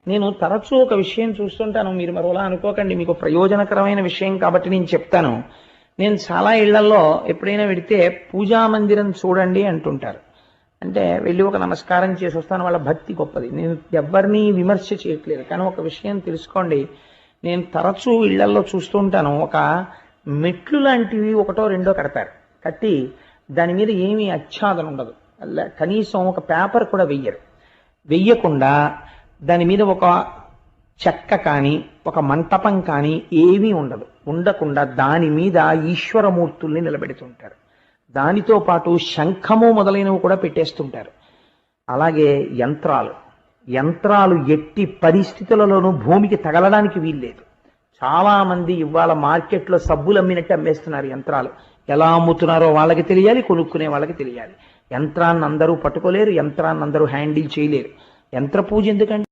నేను తరచూ ఒక విషయం చూస్తుంటాను, మీరు మరోలా అనుకోకండి, మీకు ప్రయోజనకరమైన విషయం కాబట్టి నేను చెప్తాను. నేను చాలా ఇళ్లలో ఎప్పుడైనా వెడితే పూజా మందిరం చూడండి అంటుంటారు. అంటే వెళ్ళి ఒక నమస్కారం చేసి వస్తాను, వాళ్ళ భక్తి గొప్పది. నేను ఎవరిని విమర్శ చేయట్లేదు, కానీ ఒక విషయం తెలుసుకోండి. నేను తరచూ ఇళ్లలో చూస్తూ ఉంటాను, ఒక మెట్లు లాంటివి ఒకటో రెండో కడతారు. కట్టి దాని మీద ఏమీ ఆచ్ఛాదన ఉండదు, కనీసం ఒక పేపర్ కూడా వెయ్యకుండా దాని మీద ఒక చెక్క కానీ ఒక మంటపం కానీ ఏమీ ఉండకుండా దాని మీద ఈశ్వరమూర్తుల్ని నిలబెడుతుంటారు. దానితో పాటు శంఖము మొదలైనవి కూడా పెట్టేస్తుంటారు. అలాగే యంత్రాలు ఎట్టి పరిస్థితులలోనూ భూమికి తగలడానికి వీల్లేదు. చాలా మంది ఇవాళ మార్కెట్లో సబ్బులు అమ్మినట్టు అమ్మేస్తున్నారు యంత్రాలు. ఎలా అమ్ముతున్నారో వాళ్ళకి తెలియాలి, కొనుక్కునే వాళ్ళకి తెలియాలి. యంత్రాన్ని అందరూ పట్టుకోలేరు, యంత్రాన్ని అందరూ హ్యాండిల్ చేయలేరు. యంత్ర పూజ ఎందుకంటే